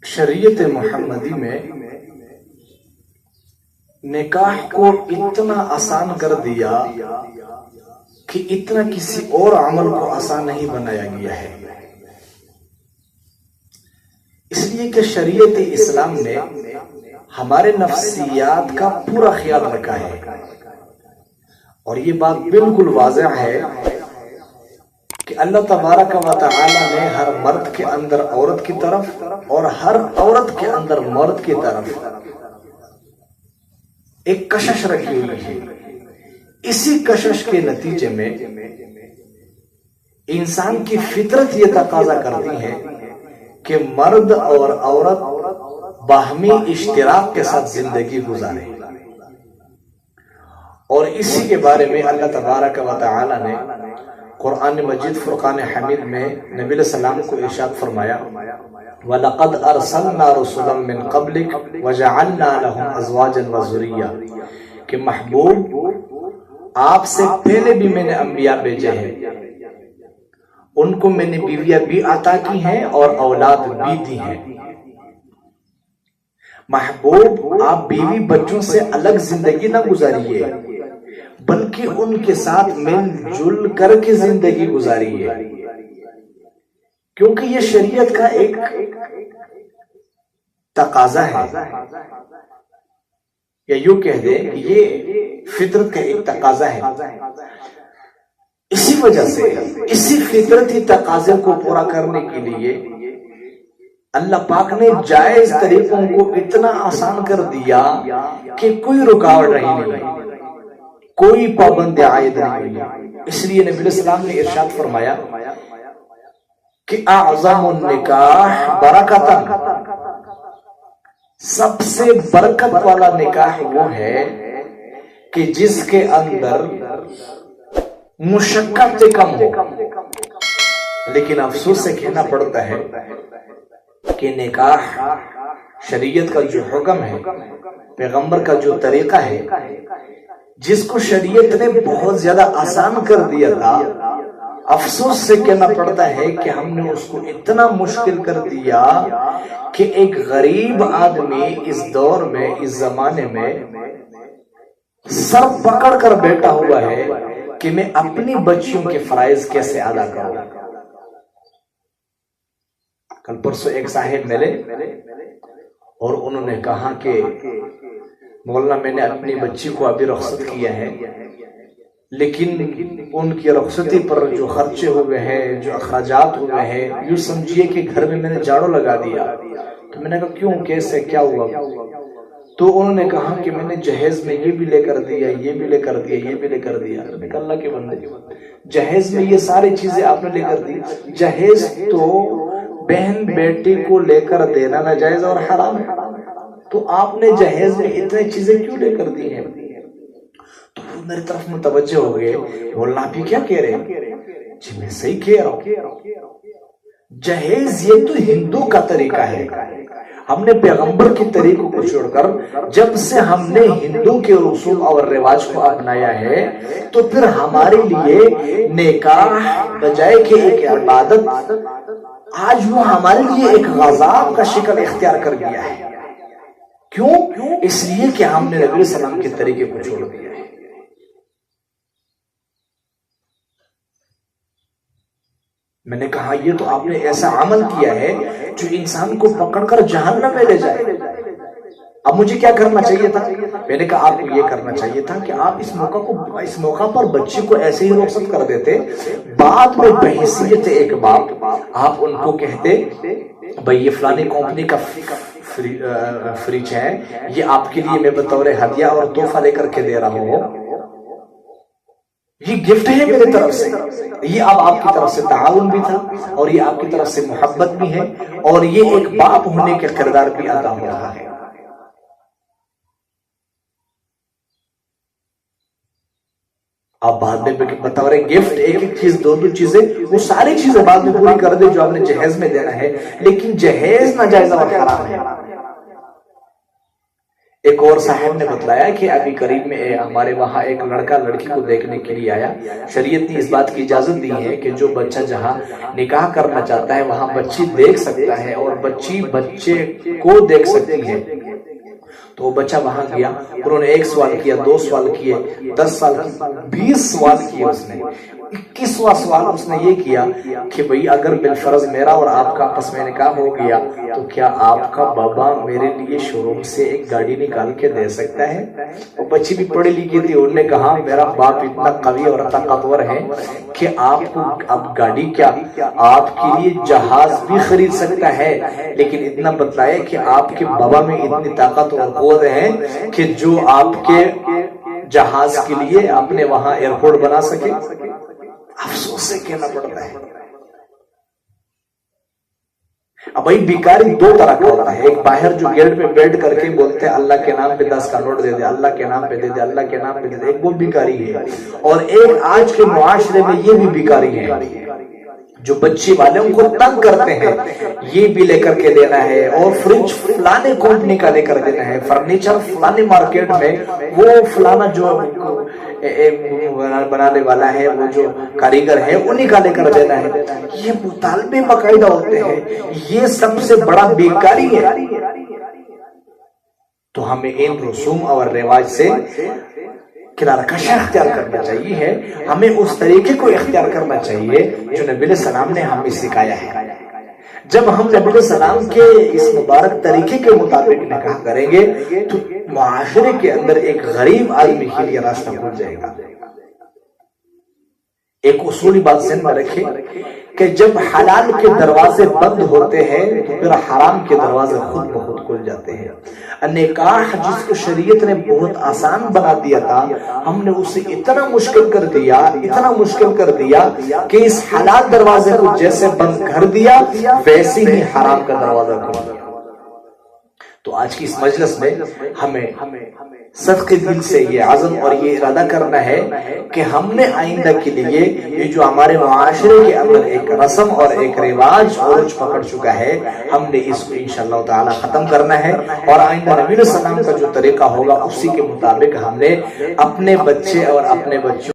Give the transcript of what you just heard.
شریعت محمدی میں نکاح کو اتنا آسان کر دیا کہ اتنا کسی اور عمل کو آسان نہیں بنایا گیا ہے. اس لیے کہ شریعت اسلام نے ہمارے نفسیات کا پورا خیال رکھا ہے، اور یہ بات بالکل واضح ہے کہ اللہ تبارک و تعالی نے ہر مرد کے اندر عورت کی طرف اور ہر عورت کے اندر مرد کی طرف ایک کشش رکھی ہوئی ہے. اسی کشش کے نتیجے میں انسان کی فطرت یہ تقاضا کرتی ہے کہ مرد اور عورت باہمی اشتراک کے ساتھ زندگی گزارے. اور اسی کے بارے میں اللہ تبارک و تعالی نے قرآن مجید فرقان حمید میں نبی علیہ السلام کو ارشاد فرمایا وَلَقَدْ أَرْسَلْنَا رُسُلًا مِّن قَبْلِكَ وَجَعَلْنَا لَهُمْ أَزْوَاجًا وَذُرِّيَّةً کہ محبوب آپ سے پہلے بھی میں نے انبیاء بھیجے ہیں، ان کو میں نے بیویاں بھی عطا کی ہیں اور اولاد بھی دی ہیں. محبوب آپ بیوی بچوں سے الگ زندگی نہ گزاریے بلکہ ان کے ساتھ مل جل کر کے زندگی گزاریے، کیونکہ یہ شریعت کا ایک تقاضا ہے، یا یوں کہہ دیں کہ یہ فطرت کا ایک تقاضا ہے. اسی وجہ سے اسی فطرتی تقاضے کو پورا کرنے کے لیے اللہ پاک نے جائز طریقوں کو اتنا آسان کر دیا کہ کوئی رکاوٹ نہیں ہوئی، کوئی پابندی عائد نہیں ہوئی. اس لیے نبی علیہ السلام نے ارشاد فرمایا کہ اعظم النکاح برکتاً، سب سے برکت والا نکاح وہ ہے کہ جس کے اندر مشقت کم ہو. لیکن افسوس سے کہنا پڑتا ہے کہ نکاح شریعت کا جو حکم ہے، پیغمبر کا جو طریقہ ہے، جس کو شریعت نے بہت زیادہ آسان کر دیا تھا، افسوس سے کہنا پڑتا ہے کہ ہم نے اس کو اتنا مشکل کر دیا کہ ایک غریب آدمی اس دور میں، اس زمانے میں سر پکڑ کر بیٹھا ہوا ہے کہ میں اپنی بچیوں کے فرائض کیسے ادا کروں. کل پرسوں ایک صاحب ملے اور انہوں نے کہا کہ مولانا میں نے اپنی بچی کو ابھی رخصت کیا ہے، لیکن ان کی رخصتی پر جو خرچے ہوئے ہیں، جو اخراجات ہوئے ہیں، یوں سمجھیے کہ گھر میں نے جھاڑو لگا دیا. تو میں نے کہا کیوں، کیسے، کیا ہوا؟ تو انہوں نے کہا کہ میں نے جہیز میں یہ بھی لے کر دیا، یہ بھی لے کر دیا، یہ بھی لے کر دیا. میں نے کہا اللہ کے بندے، جہیز میں یہ ساری چیزیں آپ نے لے کر دی. جہیز تو بہن بیٹی کو لے کر دینا ناجائز اور حرام ہے، تو آپ نے جہیز میں اتنی چیزیں کیوں لے کر دی ہیں؟ تو وہ میری طرف متوجہ ہو گئے، بولنا آپ یہ کیا کہہ رہے ہیں؟ جی میں صحیح کہہ رہا ہوں. جہیز یہ تو ہندو کا طریقہ ہے، ہم نے پیغمبر کے طریقوں کو چھوڑ کر جب سے ہم نے ہندو کے رسوم اور رواج کو اپنایا ہے تو پھر ہمارے لیے نکاح بجائے کہ ایک عبادت، آج وہ ہمارے لیے ایک غضب کا شکل اختیار کر گیا ہے. کیوں؟ اس لیے کہ ہم نے نبی علیہ السلام کے طریقے کو چھوڑ دیا ہے. میں نے کہا یہ تو آپ نے ایسا عمل کیا ہے جو انسان کو پکڑ کر جہنم میں لے جائے. اب مجھے کیا کرنا چاہیے تھا؟ میں نے کہا آپ کو یہ کرنا چاہیے تھا کہ آپ اس موقع پر بچے کو ایسے ہی رخصت کر دیتے، بعد میں بحیثیت ایک باپ آپ ان کو کہتے بھئی یہ فلانی کمپنی کا فریج ہے، یہ آپ کے لیے میں بطور ہدیہ اور تحفہ لے کر کے دے رہا ہوں، یہ گفٹ ہے میرے طرف سے. یہ اب آپ کی طرف سے تعاون بھی تھا اور یہ آپ کی طرف سے محبت بھی ہے اور یہ ایک باپ ہونے کے کردار بھی ادا ہو رہا ہے. آپ بعد میں بطور گفٹ ایک ایک چیز، دو چیزیں، وہ ساری چیزیں بعد میں پوری کر دے جو آپ نے جہیز میں دینا ہے، لیکن جہیز ناجائز اور حرام ہے. ایک اور صاحب نے بتلایا کہ ابھی قریب میں ہمارے وہاں ایک لڑکا لڑکی کو دیکھنے کے لیے آیا. شریعت نے اس بات کی اجازت دی ہے کہ جو بچہ جہاں نکاح کرنا چاہتا ہے وہاں بچی دیکھ سکتا ہے اور بچی بچے کو دیکھ سکتی ہے. تو وہ بچہ وہاں گیا, انہوں نے 1 سوال کیا, 2 سوال کیے, 10 سال کی 20 سوال کیے. اس نے 21واں سوال اس نے یہ کیا کہ بھئی اگر بالفرض میرا اور آپ کا آپس میں نکاح ہو گیا تو کیا آپ کا بابا میرے لیے شو روم سے ایک گاڑی نکال کے دے سکتا ہے؟ وہ بچی بھی پڑھی لکھی تھی, انہوں نے کہا میرا باپ اتنا قوی اور طاقتور ہے کہ آپ کو اب گاڑی کیا آپ کے لیے جہاز بھی خرید سکتا ہے, لیکن اتنا بتلایا کہ آپ کے بابا میں اتنی طاقت اور قوت ہے کہ جو آپ کے جہاز کے لیے اپنے وہاں ایئرپورٹ بنا سکے. افسوس سے کہنا پڑتا ہے. اب بھائی بیکاری 2 طرح کا ہوتا ہے. ایک باہر جو گیٹ پہ بیٹھ کر کے بولتے ہیں اللہ کے نام پہ 10 کا نوٹ دے دے, اللہ کے نام پہ دے دے, اللہ کے نام پہ دے دے, ایک وہ بیکاری ہے. اور ایک آج کے معاشرے میں یہ بھی بیکاری ہے جو بچے والوں کو تنگ کرتے ہیں, یہ بھی لے کر کے دینا ہے, اور فریج فلانے کمپنی کا لے کر دینا ہے, فرنیچر فلانے مارکیٹ میں, وہ فلانا جو بنانے والا ہے, وہ جو کاریگر ہے انہی کا لے کر دینا ہے. یہ مطالبے باقاعدہ ہوتے ہیں, یہ سب سے بڑا بیکاری ہے. تو ہمیں ان رسوم اور رواج سے کنارہ کشی اختیار کرنا چاہیے ہے. ہمیں اس طریقے کو اختیار کرنا چاہیے جو نبی علیہ السلام نے ہمیں سکھایا ہے. جب ہم نبی علیہ السلام کے اس مبارک طریقے کے مطابق نکاح کریں گے تو معاشرے کے اندر ایک غریب آدمی کے لیے راستہ کھل جائے گا. ایک اصولی بات ذہن میں رکھیں کہ جب حلال کے دروازے بند ہوتے ہیں تو پھر حرام کے دروازے خود بخود کھل جاتے ہیں. نکاح جس کو شریعت نے بہت آسان بنا دیا تھا, ہم نے اسے اتنا مشکل کر دیا کہ اس حلال دروازے کو جیسے بند کر دیا ویسے ہی حرام کا دروازہ کھل گیا. تو آج کی اس مجلس میں ہمیں صدقے دل سے یہ عزم اور یہ ارادہ کرنا ہے کہ ہم نے آئندہ کے لیے یہ جو ہمارے معاشرے کے اندر ایک رسم اور ایک رواج عروج پکڑ چکا ہے, ہم نے اس کو انشاءاللہ تعالی ختم کرنا ہے, اور آئندہ نبی علیہ السلام کا جو طریقہ ہوگا اسی کے مطابق ہم نے اپنے بچے اور اپنے بچوں